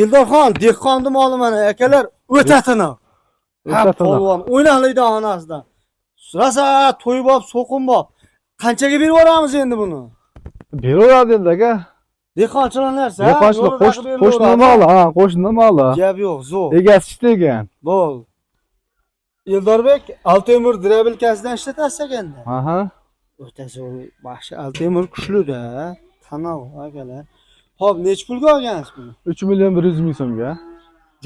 Eldorxon, dehqonni moli mana akalar o'tatini. Ha, polvon o'ynaydi onasidan. Surasa to'yib olib, so'qinib olib. Qanchaga berib yuboramiz endi buni? Beraveradi endi aka. Dehqonchilar narsa? Dehqonchilar qo'shni moli, ha, qo'shni moli. Gap yo'q, zo'r. Egasi ishlagan. Bo'l. Eldorbek Altemur drabilkasidan ishlatasiz ekanda. Aha. O'ta zo'r, yaxshi Altemur kuchli-da. Tanov akalar. Xo'p, nech pulga olgansiz buni? 3.100.000 so'mga.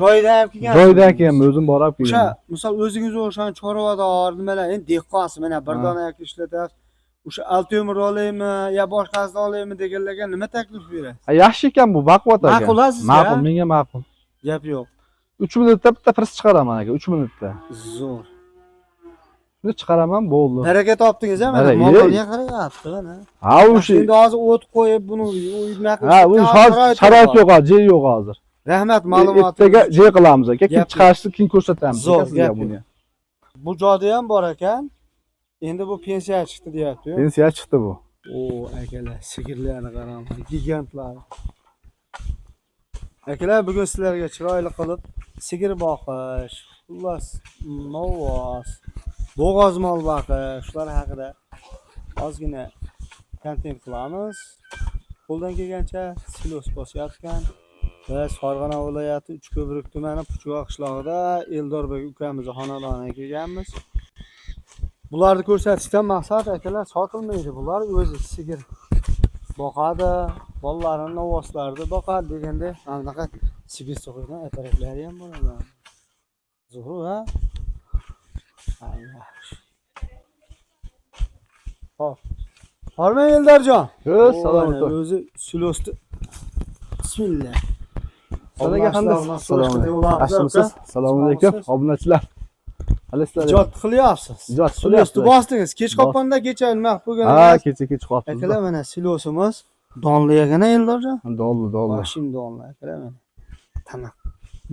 Joyidan ham kelgan. Joyidan kelganman, o'zim borib kelganman. O'sha, misol o'zingiz o'shan chorvador nimalar, endi dehqonsiz, mana bir dona yoki ishlatasiz. O'sha Altemur olaymi, yo boshqasini olaymi deganlarga nima taklif berasiz? Yaxshi ekan bu, baquvvat aka. Ma'qul-siz. Ma'qul, menga ma'qul. Gap yo'q. 3 minutda bitta pris chiqaraman aka, 3 minutda. Zo'r. Shuni chiqaraman, bo'ldi. Baraka topdingiz, mana mollarga qarayapti, mana. Ha, o'sha endi hozir o't qo'yib buni uynaqa. Ha, u sharoit yo'q, joy yo'q hozir. Rahmat ma'lumot. Ertaga joy qilamiz aka, kim chiqarishni keyin ko'rsatamiz sizga buni. Bu joyda ham bor ekan. Endi bu pensiya chiqdi deyapti-ku. Pensiya chiqdi bu. O, akalar, sigirlarni qarang, gigantlar. Akalar, bugun sizlarga chiroyli qilib sigir boqish, xullas, novoz, bo'g'oz mol boqish, shular haqida ozgina kontent qilamiz. Qo'ldan kelgancha silos bosyapkan. Biz Farg'ona viloyati Uchko'prik tumani Puchgoq qishlog'ida Eldorbek ukamizning xonadoniga kelganmiz. Bularni ko'rsatishdan maqsad akalar sotilmaydi. Bular o'zi sigir boqadi, bolalarini novvoslarni boqadi deganda, anaqa sigir so'qigan aparatlari ham bo'ladi. Zo'r, ha? Xo'p. Hormang Eldorjon. Salom. O'zi silosni. Bismillah. Salaga hamdam. Assalomu alaykum, obunachilar. Ijod qilyapsiz. Silosni bosdingiz. Kech qolganda kecha nima bo'lgan? Ha, kecha qolibdi. Akalar, mana silosimiz donlayagana Eldorjon. Donli. Mashina donli akalar mana. Tamam.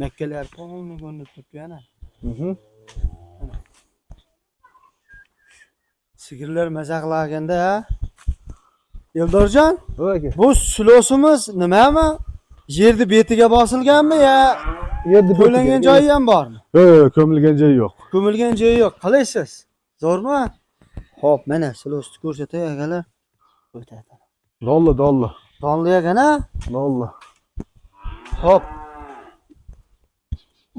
Makkalar polni ko'rinib turibdi yana. Sigirlar maza qilganda, Eldorjon, bu silosimiz nimami? Yerni betiga bosilganmi yo? Yerni ko'milgan joyi ham bormi? Yo'q, ko'milgan joyi yo'q. Ko'milgan joyi yo'q. Qalaysiz? Zo'rmi? Xo'p, mana silosni ko'rsatay akalar. O'tadi. Donli. Donlayagana? Donli. Xo'p.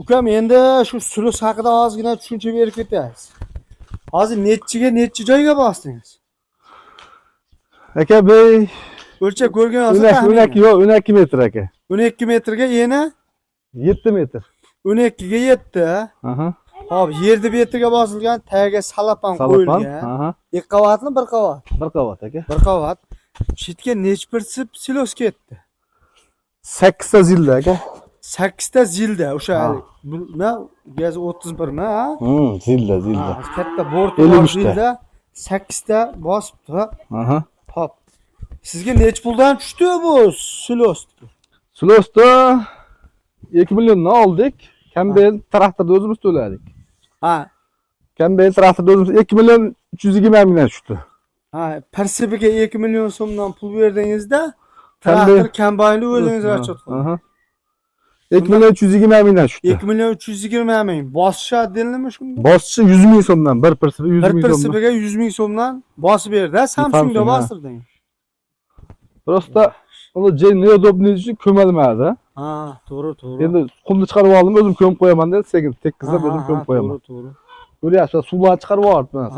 Ukam, endi shu silos haqida ozgina tushuncha berib ketasiz. Hozir nechi joyga bosdingiz? Aka, bey o'lchab ko'rgan hozir 12 metr aka. 12 metrga yana 7 metr. 12 ga 7. Aha. Hop, yerni betiga bosilgan, tagiga salapan qo'yilgan. Aha. 2 qavatmi, 1 qavat? 1 qavat aka. 1 qavat. Chetga necha bir silos ketdi? 8 ta zilda aka. 8 ta zilda, o'sha nima? Gaz 31 mi, ha? Zilda. Katta borti bor zilda 8 ta bosibdi. Aha. Hop. Sizga necha puldan tushdi bu silos? Silosda 2 milliondan oldik. Kambel traktorda o'zimiz to'ladik. Ha. Kambel traktorda o'zimiz 2 million 320 mingdan tushdi. Ha, persibiga 2 million so'mdan pul berdingizda, traktor kombaynni o'zingiz расчет qiling. Aha. 2 million 320 mingdan tushdi. 2 million 320 ming. Bosish adilnimi shunda? Bosishi 100 ming so'mdan, bir persibiga 100 ming so'mdan. Bir persibiga 100 ming so'mdan bosib berdi. Samsungda bostirdim. Просто uni neudobniy uchun ko'milmadi. Ha, to'g'ri. Endi qumni chiqarib oldim, o'zim ko'mib qo'yaman dedi, sekin tekkizlab o'zim ko'mib qo'yaman. To'g'ri. Ko'ryapsiz, suvlarni chiqarib yuboribman.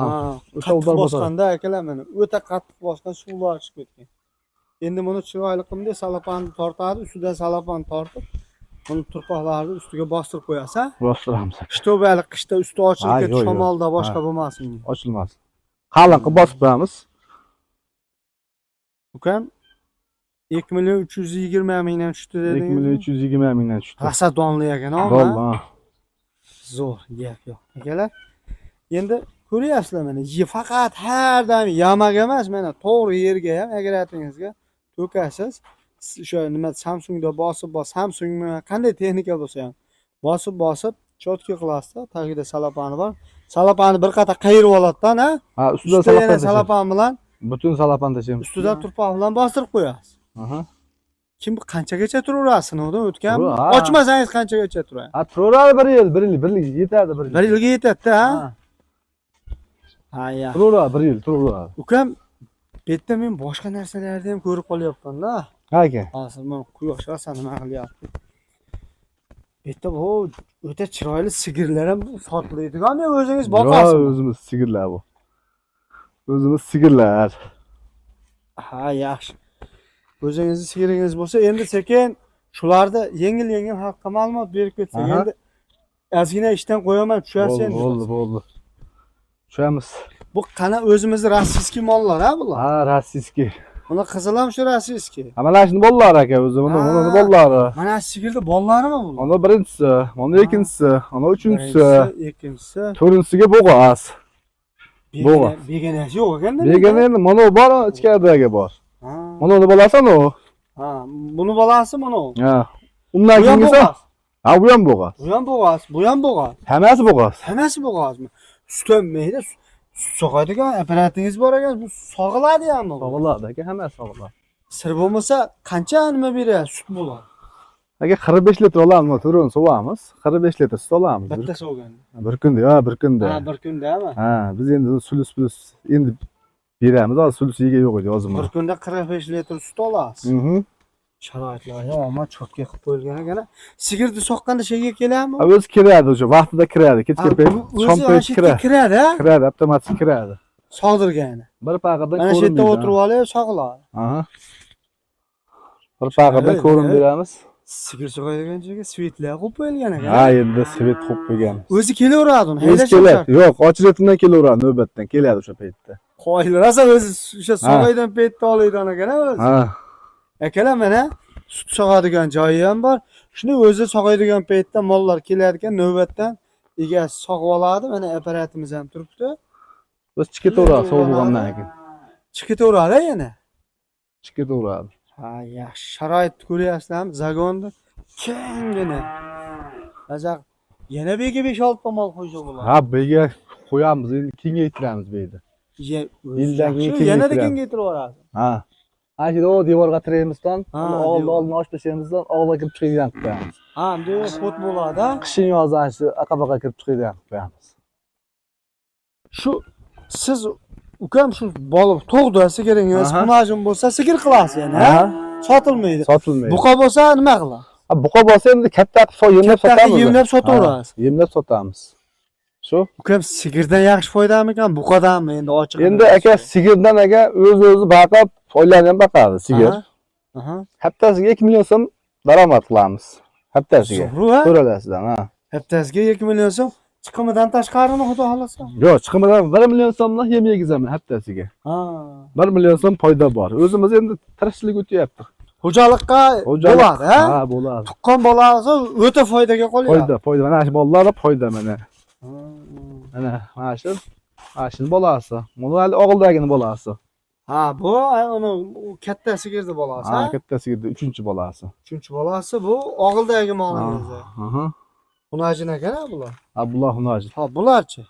O'sha udar bosganda akalar mana o'ta qattiq bosgan suvlar chiqib ketgan. Endi buni chiroyli qilib salapanni tortadi, ustidan salapan tortib, buni turpoqlarni ustiga bostirib qo'yasiz. Bostiramiz. Qishda qishda usti ochilib ketib, shamolda boshqa bo'lmasin. Ochilmas. Qalin qilib bosib qo'yamiz. Ukam 2 million 320 mingdan tushdi dedingiz. 2 million 320 mingdan tushdi. Rasa donlayagan, ha? Donla. Zo'r, gap yo'q. Akalar, endi ko'ryapsizlar mana, faqat har doim yamak emas, mana to'g'ri yerga ham agregatingizga to'kasiz. O'sha nima Samsungda bosib, Samsungmi, qanday texnika bo'lsa ham bosib chotka qilasiz. Tagida salapani bor. Salapani bir qata qayirib oladi-da, ha, ustidan salapan bilan butun salapan tashlaymiz. Ustidan turpoq bilan bostirib qo'yasiz. Aha. Kim qanchagacha turaverasiz sinovdan o'tganmi? Ha. Ochmasangiz qanchagacha turadi? Ha, turaveradi 1 yil yetardi 1 yil. 1 yilga yetadi-da, ha? Ha. Ha, ya. Turaveradi 1 yil, turaveradi. Ukam, bu yerda men boshqa narsalarni ham ko'rib qolyapman-da. Ha aka. Hozir men quyosh rosa nima qilyapti. Bu yerda bu o'ta chiroyli sigirlar ham sotiladigan, men o'zingiz boqasizmi? O'zimiz sigirlar bu. O'zimiz sigirlar. Ha, yaxshi. O'zingizni sigiringiz bo'lsa, endi sekin shularda yengil haqqa ma'lumot berib ketsak, Aha. endi ozgina ishdan qo'yaman, tushasiz endi. Bo'ldi. Tushamiz. Bu qana o'zimizning rossiyskiy mollar, ha bular? Ha, rossiyskiy. Buni qizil ham shu rossiyskiy. Ha, mana shuni bollar aka, o'zi buni bollari. Mana sigirni bollarimi bular? Mana birinchisi, mana ikkinchisi, mana uchinchisi, ikkinchisi. to'rtinchisiga bo'g'az. Bo'g'az. Beganasi yo'q ekanda. Begona endi mana u bor, ichkaridagi bor. Ha. Mana uni bolasimi u? Ha, buni bolasi mana u. Ha. Undan Bu ham keyingisi, bo'g'az. ha bu ham bo'g'az. Bu ham bo'g'az, bu ham bo'g'az. Hammasi bo'g'az. Hammasi bo'g'azmi? Sutolmaydi. Sog'adigan apparatingiz bor ekan, bu sog'iladi hamma. Sog'iladi aka, hammasi sog'iladi. Sir bo'lmasa qancha nima beradi, sut bo'ladi. Aka 45 litr olamiz, turini suvamiz. 45 litr sut olamiz. Bitta sog'ganda. Bir kunda, ha, bir kunda. Ha, bir kundami? Ha, biz endi sulus endi beramiz. Hozir sulus yega yo'q edi hozir. Bir kunda 45 litr sut olasiz. Sharoitlar yomon cho'tka qilib qo'yilgan ekan. Sigirni soqqanda shega keladimi? Ha, o'zi kiradi o'sha vaqtida kiradi. Kechga payt shom payt kiradi, ha? kiradi, avtomatik kiradi. Sog'dirgani. Bir paqirdan Mana shu yerda o'tirib olib sog'iladi. Aha. Bir paqirdan ko'rin beramiz. Sigir sog'aydigan joyga svetlar qo'yib qo'yilgan ekan. Ha, endi svet qo'yib qo'yganmiz. O'zi kelaveradi uni, O'zi keladi. Yo'q, ochilishdan kelaveradi, navbatdan keladi o'sha paytda. Qo'ylar asa o'zi o'sha sog'aydigan paytda oladigan ekan o'zi. Ha. Akalar mana sut sog'adigan joyi ham bor. Shuni o'zi sog'aydigan paytda mollar keladigan navbatdan egasi sog'ib oladi. Mana apparatimiz ham turibdi. Biz chiqitaveradi sovugandan keyin. Chiqitaveradi yana. Chiqitaveradi. Ha, yaxshi. Sharoitni ko'ryapsizlarmi? Zagonni kenggina. Azaq yana bega 5-6 ta mol qo'ysa bo'ladi. Ha, bega qo'yamiz, endi kengaytiramiz beydi. Yildan keyin yanada kengaytiraveradi. Ha. Ana shu devorga tirayimizdan, Ha, oldini ochib tashlayimizdan, og'ilga kirib chiqadigan qilib qo'yamiz. Ha, endi pot bo'ladi. Qishin yozdan shu aqabaqa kirib chiqadigan qilib qo'yamiz. Shu siz ukam shu bola tug'di sigiringiz, xunajim bo'lsa sigir qilasiz yani, ha? Sotilmaydi. Sotilmaydi. Buqa bo'lsa nima qiladi? Ha, buqa bo'lsa endi katta qilib yemlab sotamiz. Yemlab sotaverasiz. Yemlab sotamiz. Shu. Ukam sigirdan yaxshi foydami ekan, buqadanmi endi ochiq? Endi aka sigirdan aka o'zi baqib, foylarni ham baqadi sigir. Aha. Haftasiga 2 million so'm daromad qilamiz. Haftasiga. Ko'ralasizdan, ha. Haftasiga 2 million so'm chiqimidan tashqarimi xudo xolasa? Yo'q, chiqimidan 1 million so'mdan yem yegizaman haftasiga. Ha. 1 million so'm foyda bor. O'zimiz endi tirishchilik o'tyapti. Xo'jalikqa bo'ladi, ha? Ha, bo'ladi. Tuqqan bolasi o'ta foydaga qolyapti. Foyda. Mana shu bolalar foyda mana. Mana shu bolasi. Mana hali og'ildagini bolasi. Ha, bu uni katta sigirni bolasi, ha? Ha, katta sigirni 3-bolasi. 3-bolasi bu og'ildagi molingiz. Aha. Xunajin ekan bular. Ha, bular xunajin. Ha, bularchi?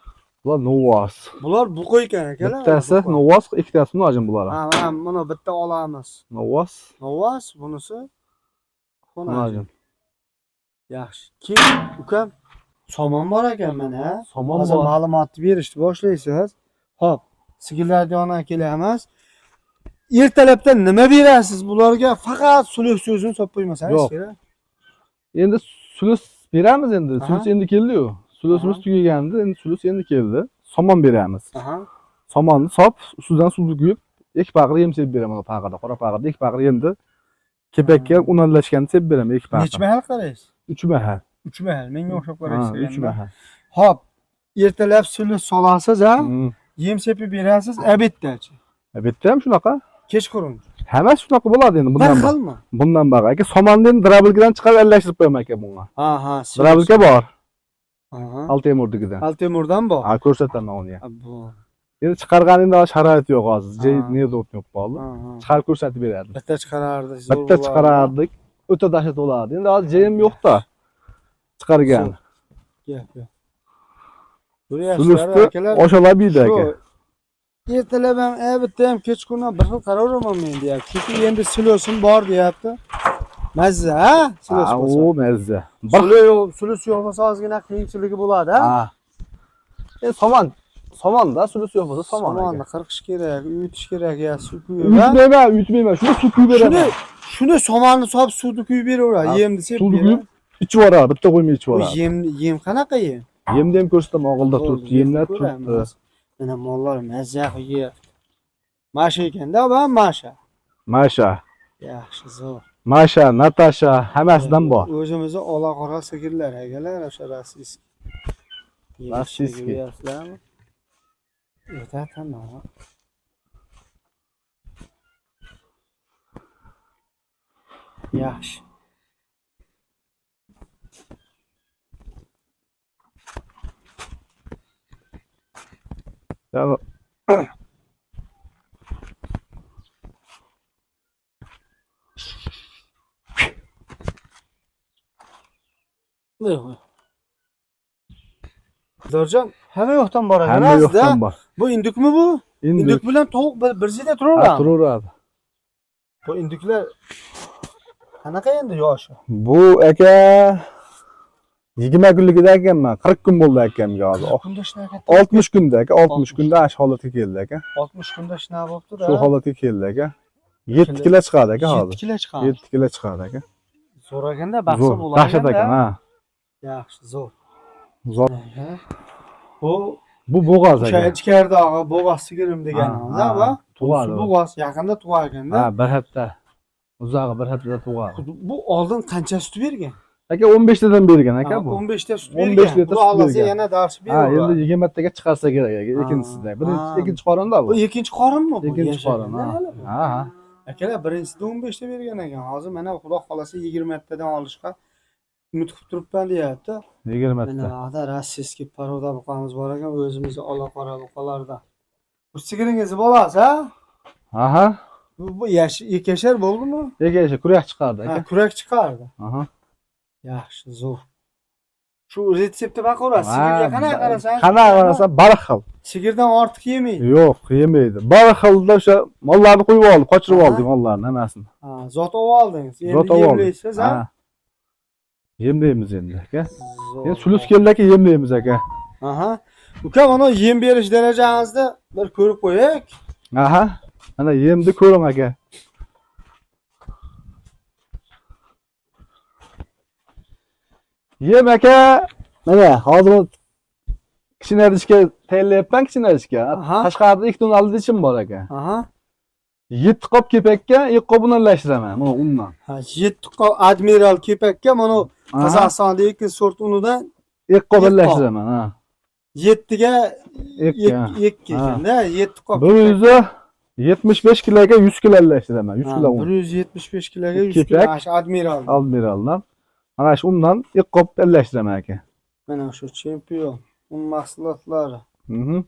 Bular novas. Bular buqa ekan akalar. Bittasi novas, ikkitasi xunajin bular. Ha, mana bitta olamiz. Novas. Novas, bunisi xunajin. Yaxshi. Keyin ukam somon bor ekan mana. Somon Hozir bor. ma'lumotni berishni boshlaysiz. Xo'p, sigirlarni yoniga kelamiz. Ertalabdan nima berasiz bularga? Faqat suluk so'zini solib qo'ymasangiz kerak. Endi sulus beramiz endi. Sulus endi keldi-yu. Sulusimiz tugagandi, endi sulus endi keldi. Somon beramiz. Somonni sop, ustidan suv quyib, 2 paqir yem sepib beraman o paqirda, qora paqirda 2 paqir endi kepakka unallashganini sepib beraman 2 paqir. Necha mahal qaraysiz? 3 mahal. 3 mahal. Menga o'xshab qaraysiz. 3 mahal. Xo'p, ertalab sulus solasiz, ha? Yem sepib berasiz, obeddachi. Obedda ham shunaqa. Kechqurun. Hammasi shunaqa bo'ladi endi bundan. Bir xilmi? Bundan baqa. Aka somonni drabilkadan chiqarib aralashtirib qo'yaman aka bunga. Ha. Drabilka bor. Aha. Altemurdigidan. Altemurdan bor. Ha, ko'rsataman uni ham. Bu. Endi chiqarganingda sharoit yo'q hozir. Nerda o'tib qoldi. Chiqarib ko'rsatib beradi. Bitta chiqarardik. Bitta chiqarardik. O'ta dahshat bo'lardi. Endi hozir jeyim yo'q-da. Chiqargan. Yo'q. Sulusni oshalabiydi aka. Ertalab ham, bitta ham kechqurun bir xil qaraveraman men deyapti. Chunki endi silusim bor deyapti. Mazza, ha? Sulus Ha, bo'lsa. o mazza. Bir Sulus yo'q bo'lsa ozgina qiyinchiligi bo'ladi, ha? ha. Somon-da sulus yo'q bo'lsa somon. Somonni qirqish kerak, uyutish kerak, ya suv quyib. Uyutmayman. Shuni suv quyib beraman. Shuni somonni solib suvni quyib beraveradi, yemni sepib. Suvni quyib ichib yuboradi, bitta qo'ymay ichib Bu yuboradi. yem qanaqa yem? Yemni ham ko'rsataman, og'ilda turibdi, yemlar turibdi. Mana mollar mazza qilib. Masha ekanda, va masha. Masha, Yaxshi, zo'r. Masha, Natasha hammasidan bor. O'zimizni ola qora sigirlar egalar, o'sha rossiyskiy. Rossiyskiy. O'ta tamom. Yaxshi. Yani, Zorjon, hamma yoqdan bor ekan. hamma yoqdan bor. Bu indukmi bu? Induk bilan tovuq bir zida Ha, turaveradi. turaveradi. Bu induklar qanaqa endi yoshi? Bu aka 20 kunligida ekanman, 40 kun bo'ldi akamga hozir. Kunda shunaqa 60 kunda aka, 60 kunda ash holatga keldi aka. 60 kunda shunaqa bo'lib turadi. Shu holatga keldi aka. 7 kilo chiqadi aka 7 hozir. kilo chiqadi. 7 kilo chiqadi aka. Zo'r ekanda, baxsa Zo'r, bo'ladi. dahshat ekan, ha. Yaxshi, zo'r. Zo'r. Bu bo'g'oz o'sha aka. ichkaridagi bo'g'oz sigirim deganimiz, Ha, va tug'adi. bo'g'oz yaqinda tug'ar ekanda. Ha, bir hafta. Uzog'i bir haftada tug'adi. Bu oldin qancha sut bergan? Aka 15 tadan bergan aka bu. 15 ta sut 15 bergan. litr Bu sut olsa bergan. yana dars Ha, beradi. endi 20 taga chiqarsa kerak aka, ikkinchisida. Ikkinchi qorinda bu. Bu ikkinchi qorinmi bu? Ikkinchi qorin, ha. Ha, ha. Akalar birinchisida 15 ta bergan ekan. Hozir mana xudo xolasa 20 tadan olishga umid qilib turibman deyapti. 20 Mana ta. hozir rossiyskiy paroda buqamiz bor ekan, o'zimizni ola qora buqalardan. Bu sigiringizni bolasi, ha? Aha. Bu yashar bo'ldimi? Aka, kurak chiqardi Ha, aka. kurak chiqardi. Aha. Yaxshi, zo'r. Shu retseptni baqaverasiz. Sigirga qanaqa qarasan? Qanaqa qarasa bir xil. Sigirdan ortiq yemaydi. Yo'q, yemaydi. Bir xilda o'sha mollarni qo'yib oldim, qochirib oldim mollarni hammasini. Ha, zot olib oldingiz. Zot Endi olib oldim. yemlaysiz, ha? Yemlaymiz endi aka. Zo'r. Endi sulus keldi aka, yemlaymiz aka. Aha. Uka, mana yem berish darajangizni bir ko'rib qo'yaylik. Aha. Mana yemni ko'ring aka. Yem aka. Mana hozir kichkina idishga tayyorlayapman, kichkina idishga. Aha. Tashqarida 2 ton oldi ichim bor aka. Aha. 7 qop kepakka 2 qopini aralashtiraman. Mana undan. Ha, 7 qop admiral kepakka mana Aha. Qozog'istonda 2 sort unidan 2 qop aralashtiraman, ha. 7 ga Ikki, ha. 2 ekanda, 7 qop. 175 kiloga 100 kilo aralashtiraman. 100 kilo un. 175 kiloga 100 kilo. Kepak. Mana shu admiral. Admiraldan. Mana shu undan 2 qop aralashtiraman aka. Mana shu chempion un mahsulotlari. Mhm.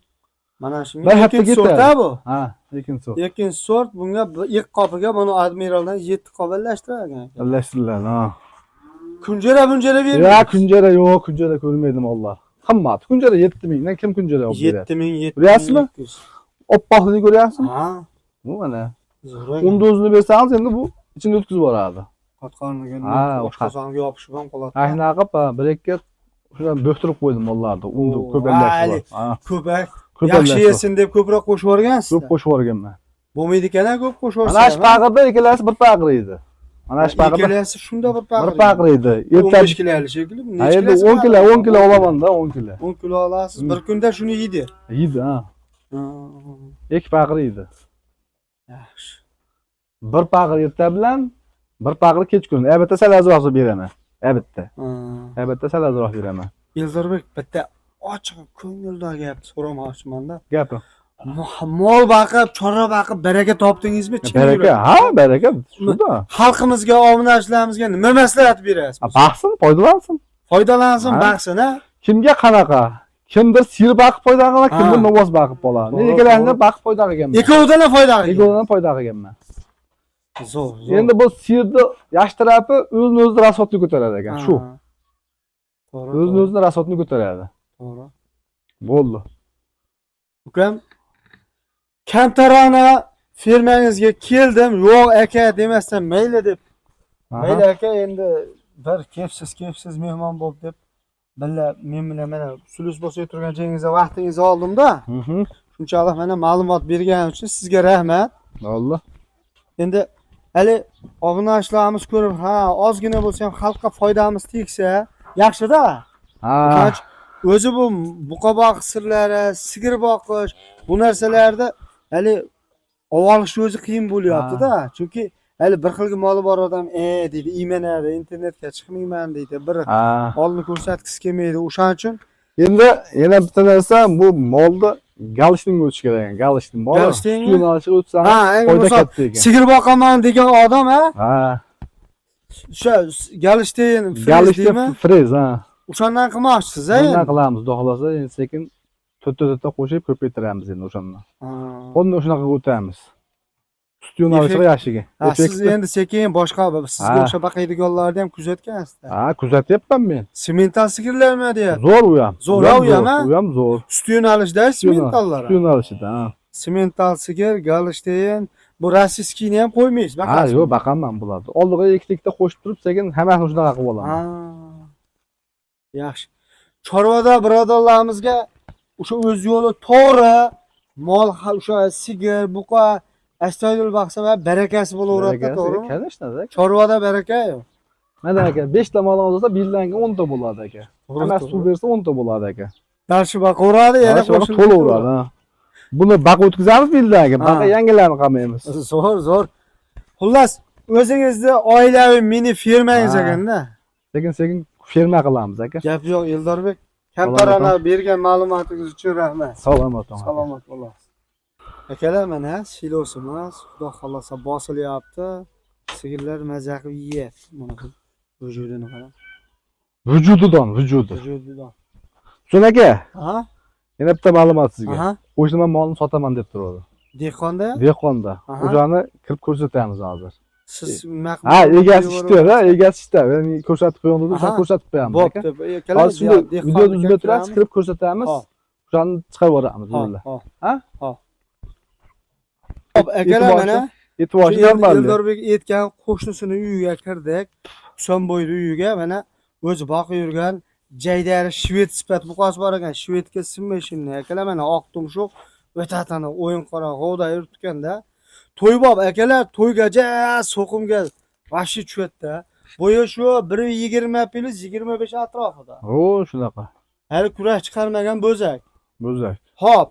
Mana shu Bir hafta ikkinchi ketadi. sort bu. Ha, ikkinchi sort. Ikkinchi sort bunga 2 qopiga mana admiraldan 7 qop aralashtirgan. Aralashtiriladi, ha. Kunjara bunjara Ya bermaydi. kunjara yo'q, kunjara ko'rmaydim Allah. Qimmat. Kunjara 7000 dan kim kunjara olib beradi? 7000 Ko'ryapsizmi? Oppoqligini ko'ryapsizmi? Ha. Bu mana. Zo'r. Unda o'zini bersangiz endi bu ichini o'tkazib yuboradi. Qotqonga Ha, boshqa songa yopishib ham qoladi. Ayna qilib, bir ikki shundan bo'xtirib qo'ydim mollarni. Unda Oo, ko'p vay. aralashtirib. Ha, Ko'pak. ko'p Yaxshi aralashtirib. yesin deb ko'proq qo'shib yuborgansiz. Ko'p qo'shib yuborganman. Bo'lmaydi ekan, ko'p qo'shib Mana yuborsangiz. shu pag'irda ikkalasi bir pag'ir edi. Mana shu pag'irda ikkalasi shunda bir pag'ir. bir pag'ir edi. 15 kilolik shekilli. Ha, endi 10 kilo olaman-da, 10 kilo. 10 kilo olasiz. Bir kunda shuni yeydi. Yedi, ha. Ikki pag'ir edi. Yaxshi. Bir pag'ir erta bilan, bir pag'ir kechqurun. Albatta sal ozroq beraman. Albatta. Albatta sal ozroq beraman. Elzorbek bitta ochiq ko'ngildagi gap so'ramoqchiman-da. Gapir. Mol boqib, chorva boqib baraka topdingizmi? Baraka, ha, baraka. Shuda. Xalqimizga, obunachilarimizga nima maslahat berasiz? Baxsin, foydalansin. Foydalansin, Ha. baxsin, ha? Kimga qanaqa? Kimdir sir boqib foyda qiladi, kimdir Ha. novoz boqib qoladi. Men To'g'ri, ikkalasidan to'g'ri. boqib foyda qilganman. Ikkovidan ham foyda qilgan. Ikkovidan foyda qilganman. Zo'r. Endi bu sirni yaxshi tarafi o'zini rasotni ko'taradi ekan. Shu. To'g'ri. O'zini rasotni ko'taradi. To'g'ri. Bo'ldi. Ukam, Kamtarona firmangizga keldim, yo'q aka demasdan mayli deb Mayli aka, endi bir kepsiz mehmon bo'lib deb billa men bilan mana sulus bo'lsa turgan joyingizda vaqtingizni oldim-da. Shunchalik mana ma'lumot berganim uchun sizga rahmat. Allah. Endi hali obunachilarimiz ko'rib, ha, ozgina bo'lsa ham xalqqa foydamiz tegsa, yaxshi-da. Ha. O'zi bu buqa boqish sirlari, sigir boqish, bu narsalarda hali ovolish o'zi qiyin bo'lyapti-da. Chunki hali bir xilga moli bor odam, deydi, iymanadi, internetga chiqmayman deydi. Bir molni ko'rsatgisi kelmaydi. O'shaning uchun Endi yana bitta narsa, bu molni galishning o'tish kerak. Galishning bor. Sutini olishga o'tsa, foyda katta ekan. Sigir boqaman degan odam, ha. O'sha galishtin, frez, ha. O'shandan qilmoqchisiz, Bundan qilamiz, xudo xolasa, endi sekin to'rtta qo'shib ko'paytiramiz endi o'shandan. Xuddi shunaqa o'tamiz. Sutini olishga yaxshiga. Siz endi sekin boshqa sizga o'sha boqadiganlarni ham kuzatgansiz. Ha, kuzatyapman men. Semental sigirlarmi deyapti? Zo'r u ham. Zo'r u ham, ha? U ham zo'r. Sutini olishda sementallar. Sutini olishda, ha. Semental sigir, galishtin, bu rossiyskiyni ham qo'ymaysiz, baqasiz. Ha, yo'q, baqaman bularni. Oldiga ikkita qo'shib turib, sekin hammasini shunaqa qilib olaman. Yaxshi. Chorvada birodarlarimizga o'sha o'z yo'li to'g'ri, mol o'sha sigir, buqa astoydil baqsa va barakasi bo'laveradi, to'g'rimi? Конечно, Chorvada baraka yo'q. Mana aka, 5 ta mol olsa, billanga 10 ta bo'ladi aka. Hammasi suv bersa 10 ta bo'ladi aka. Darshi baqaveradi, yana qo'shib to'laveradi, ha. Buni baq o'tkazamiz billanga, baqa yangilarni qilmaymiz. Zo'r. Xullas, o'zingizning oilaviy mini fermangiz ekanda. Sekin ferma qilamiz aka. Gap yo'q, Eldorbek. Kamtarona bergan ma'lumotingiz uchun rahmat. Salomat bo'lasiz. Akalar, mana silosimiz, xudo xolasa bosilyapti. Sigirlar maza qilib yeyapti. Mana bu vujudini qarang. Vujudi. So'ng aka. Ha? Yana bitta ma'lumot sizga. Qo'shniman molni sotaman deb turadi. Dehqonda? Dehqonda. O'shani kirib ko'rsatamiz hozir. Siz ha, egasi ishda, egasi ishda. Men ko'rsatib qo'ygandim, o'shani ko'rsatib qo'yamiz aka. Bo'pti. Akalar, videoni uzib turasiz, kirib ko'rsatamiz. O'shani chiqarib yuboramiz bizlar. Ha? Hop, akalar, mana e'tiborchi normal. Eldorbek aytgan qo'shnisini uyiga kirdik. Husanboyning uyiga mana o'zi boqib yurgan jaydari shved sifat buqasi bor ekan. Shvedga sinmayshini akalar, mana oq tumshuq o'tatani o'yin qora g'ovda yurtganda. To'ybob akalar, to'ygacha so'qimga vashi tushadi. Bo'yi shu 1.20 plus 25 atrofida. Shunaqa. Hali kurash chiqarmagan bo'zak. Hop.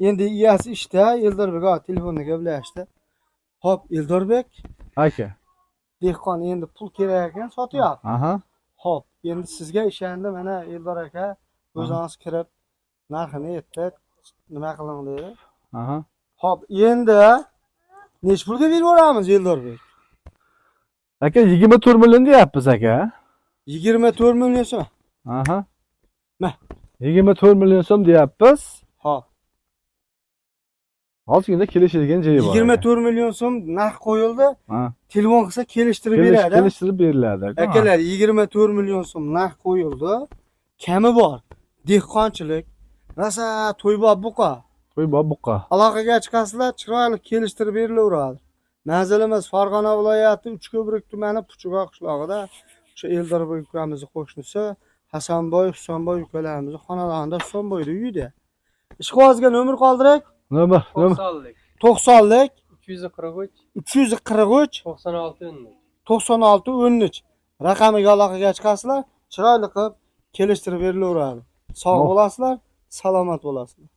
Endi iyasi ishda, Eldorbek telefonda gaplashdi. Hop, Eldorbek aka. Dehqon endi pul kerak ekan, sotyapti. Hop, endi sizga ishondim, mana Eldor aka o'zingiz kirib narxini aytdi, nima qiling dedi. Hop, endi nech pulga berib yuboramiz Eldorbek? Aka 24 million deyapmiz aka. 24 million so'm. 24 million so'm deyapmiz. Hop. Hozirgina kelishadigan joyi bor. 24 million so'm narx qo'yildi. Telefon qilsa kelishtirib beradi. Kelishtirib beriladi. Akalar, 24 million so'm narx qo'yildi. Kami bor. Dehqonchilik, rosa to'ybob buqa. Aloqaga chiqasizlar, chiroyli kelishtirib berilaveradi. Manzilimiz Farg'ona viloyati Uchko'prik tumani Puchug'oq qishlog'ida. O'sha Eldorbek ukamizning qo'shnisi Husanboy ukalarimiz xonadonida Husanboyning uyida. Ishqibozga nomer qoldirak. Nomer 90lik 343 96 13 raqamiga aloqaga chiqasizlar, chiroyli qilib kelishtirib berilaveradi. Sog' bo'lasizlar, salomat bo'lasizlar.